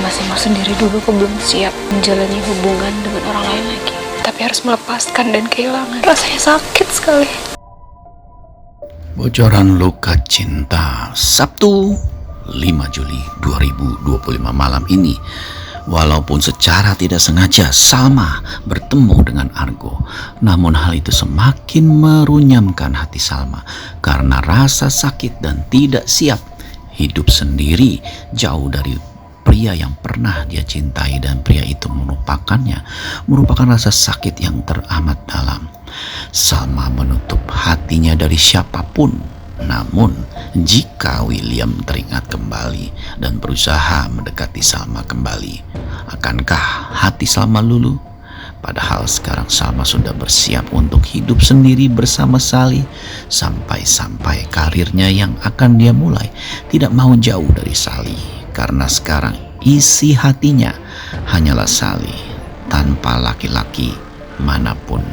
masih mau sendiri dulu, aku belum siap menjalani hubungan dengan orang lain lagi. Tapi harus melepaskan dan kehilangan. Rasanya sakit sekali. Bocoran luka cinta, Sabtu 5 Juli 2025 malam ini. Walaupun secara tidak sengaja Salma bertemu dengan Argo, namun hal itu semakin merunyamkan hati Salma karena rasa sakit dan tidak siap hidup sendiri jauh dari pria yang pernah dia cintai, dan pria itu merupakan rasa sakit yang teramat dalam. Salma menutup hatinya dari siapapun. Namun, jika William teringat kembali dan berusaha mendekati Salma kembali, akankah hati Salma luluh? Padahal sekarang Salma sudah bersiap untuk hidup sendiri bersama Sally, sampai-sampai karirnya yang akan dia mulai tidak mau jauh dari Sally, karena sekarang isi hatinya hanyalah Sally tanpa laki-laki manapun.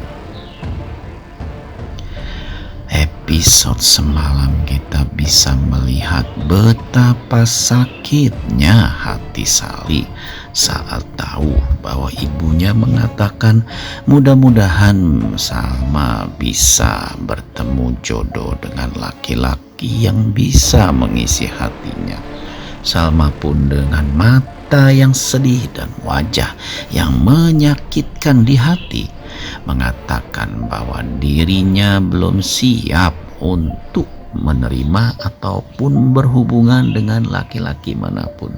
Episode semalam kita bisa melihat betapa sakitnya hati Sally saat tahu bahwa ibunya mengatakan mudah-mudahan Salma bisa bertemu jodoh dengan laki-laki yang bisa mengisi hatinya. Salma pun dengan mata yang sedih dan wajah yang menyakitkan di hati mengatakan bahwa dirinya belum siap untuk menerima ataupun berhubungan dengan laki-laki manapun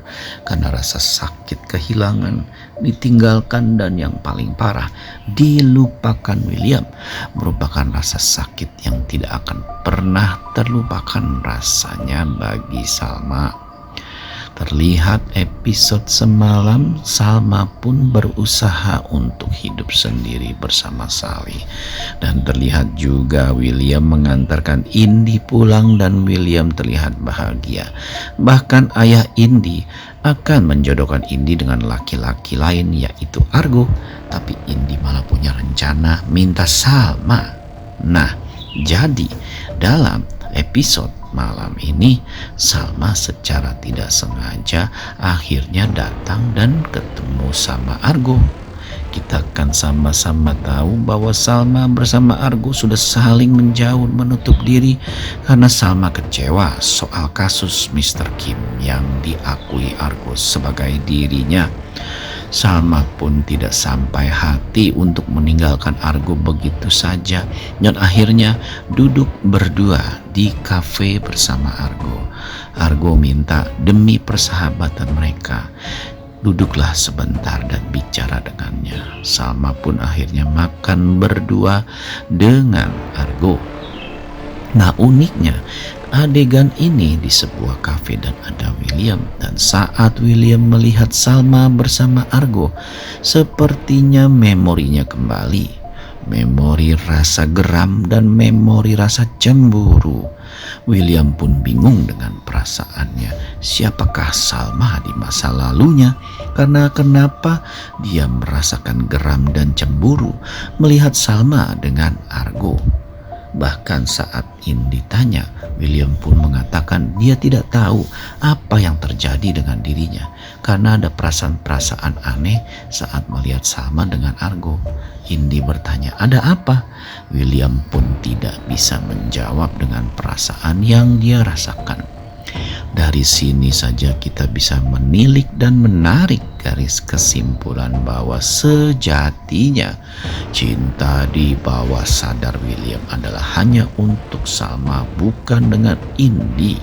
karena rasa sakit kehilangan, ditinggalkan, dan yang paling parah dilupakan William merupakan rasa sakit yang tidak akan pernah terlupakan rasanya bagi Salma. Terlihat episode semalam Salma pun berusaha untuk hidup sendiri bersama Sally, dan terlihat juga William mengantarkan Indi pulang dan William terlihat bahagia. Bahkan ayah Indi akan menjodohkan Indi dengan laki-laki lain yaitu Argo, tapi Indi malah punya rencana minta Salma. Nah, jadi dalam episode malam ini Salma secara tidak sengaja akhirnya datang dan ketemu sama Argo. Kita akan sama-sama tahu bahwa Salma bersama Argo sudah saling menjauh, menutup diri karena Salma kecewa soal kasus Mr. Kim yang diakui Argo sebagai dirinya. Salma pun tidak sampai hati untuk meninggalkan Argo begitu saja dan akhirnya duduk berdua di kafe bersama Argo. Argo minta demi persahabatan mereka, duduklah sebentar dan bicara dengannya. Salma pun akhirnya makan berdua dengan Argo. Nah, uniknya adegan ini di sebuah kafe dan ada William, dan saat William melihat Salma bersama Argo, sepertinya memorinya kembali, memori rasa geram dan memori rasa cemburu. William pun bingung dengan perasaannya, siapakah Salma di masa lalunya, karena kenapa dia merasakan geram dan cemburu melihat Salma dengan Argo. Bahkan saat Indi ditanya, William pun mengatakan dia tidak tahu apa yang terjadi dengan dirinya karena ada perasaan-perasaan aneh saat melihat Salma dengan Argo. Indi bertanya, ada apa? William pun tidak bisa menjawab dengan perasaan yang dia rasakan. Dari sini saja kita bisa menilik dan menarik garis kesimpulan bahwa sejatinya cinta di bawah sadar William adalah hanya untuk Salma, bukan dengan Indi.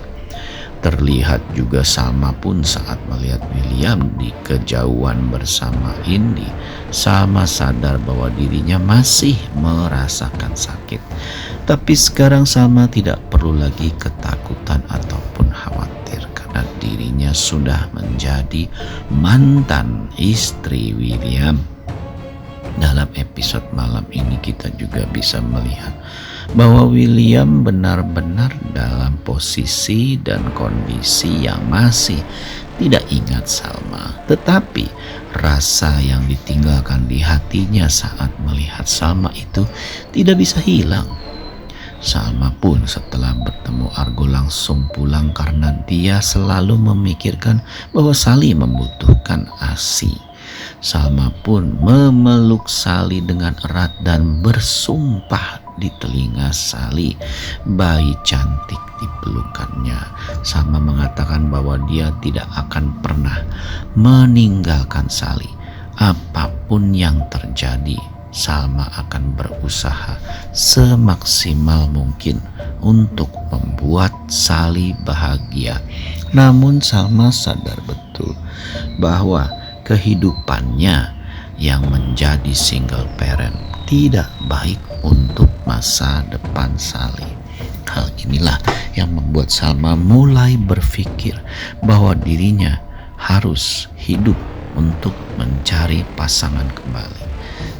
Terlihat juga Salma pun saat melihat William di kejauhan bersama Indi, Salma sadar bahwa dirinya masih merasakan sakit. Tapi sekarang Salma tidak perlu lagi ketakutan ataupun khawatir karena dirinya sudah menjadi mantan istri William. Dalam episode malam ini kita juga bisa melihat bahwa William benar-benar dalam posisi dan kondisi yang masih tidak ingat Salma. Tetapi rasa yang ditinggalkan di hatinya saat melihat Salma itu tidak bisa hilang. Salma pun setelah bertemu Argo langsung pulang karena dia selalu memikirkan bahwa Sally membutuhkan ASI. Salma pun memeluk Sally dengan erat dan bersumpah di telinga Sally, bayi cantik di pelukannya. Salma mengatakan bahwa dia tidak akan pernah meninggalkan Sally. Apapun yang terjadi, Salma akan berusaha semaksimal mungkin untuk membuat Sally bahagia. Namun Salma sadar betul bahwa kehidupannya yang menjadi single parent tidak baik untuk masa depan Sally. Hal inilah yang membuat Salma mulai berpikir bahwa dirinya harus hidup untuk mencari pasangan kembali.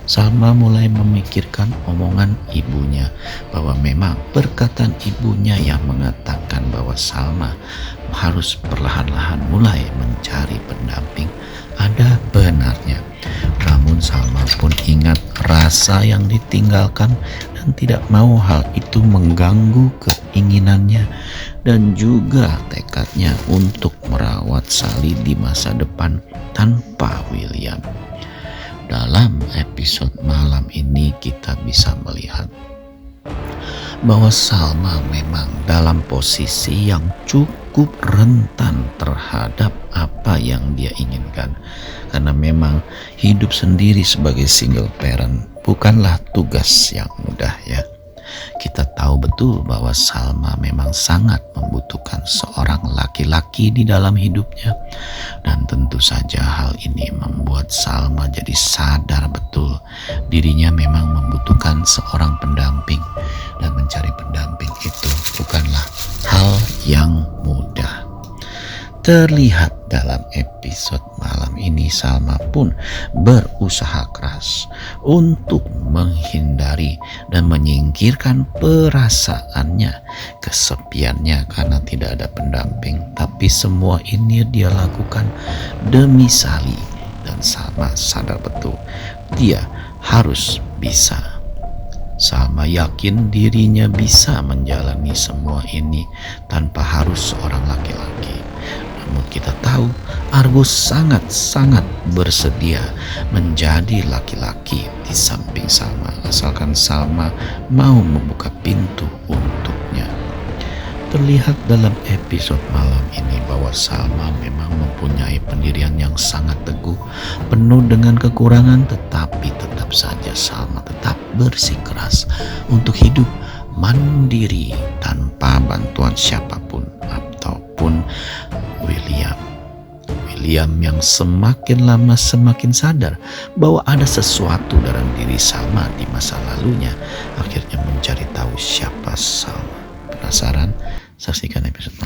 Salma mulai memikirkan omongan ibunya, bahwa memang perkataan ibunya yang mengatakan bahwa Salma harus perlahan-lahan mulai mencari pendamping ada benarnya. Namun Salma pun ingat rasa yang ditinggalkan dan tidak mau hal itu mengganggu keinginannya dan juga tekadnya untuk merawat Sally di masa depan tanpa William. Dalam episode malam ini kita bisa melihat bahwa Salma memang dalam posisi yang cukup rentan terhadap apa yang dia inginkan. Karena memang hidup sendiri sebagai single parent bukanlah tugas yang mudah ya. Kita tahu betul bahwa Salma memang sangat membutuhkan seorang laki-laki di dalam hidupnya. Dan tentu saja hal ini membuat Salma jadi sadar betul dirinya memang membutuhkan seorang pendamping. Dan mencari pendamping itu bukanlah hal yang mudah. Terlihat dalam episode malam ini Salma pun berusaha keras untuk menghindari dan menyingkirkan perasaannya, kesepiannya karena tidak ada pendamping. Tapi semua ini dia lakukan demi Sally, dan Salma sadar betul dia harus bisa. Salma yakin dirinya bisa menjalani semua ini tanpa harus seorang laki-laki. Namun kita tahu Argo sangat-sangat bersedia menjadi laki-laki di samping Salma, asalkan Salma mau membuka pintu untuknya. Terlihat dalam episode malam ini bahwa Salma memang mempunyai pendirian yang sangat teguh, penuh dengan kekurangan, tetapi tetap saja Salma tetap bersikeras untuk hidup mandiri tanpa bantuan siapapun ataupun William yang semakin lama semakin sadar bahwa ada sesuatu dalam diri Salma di masa lalunya, akhirnya mencari tahu siapa Salma. Penasaran? Saksikan episode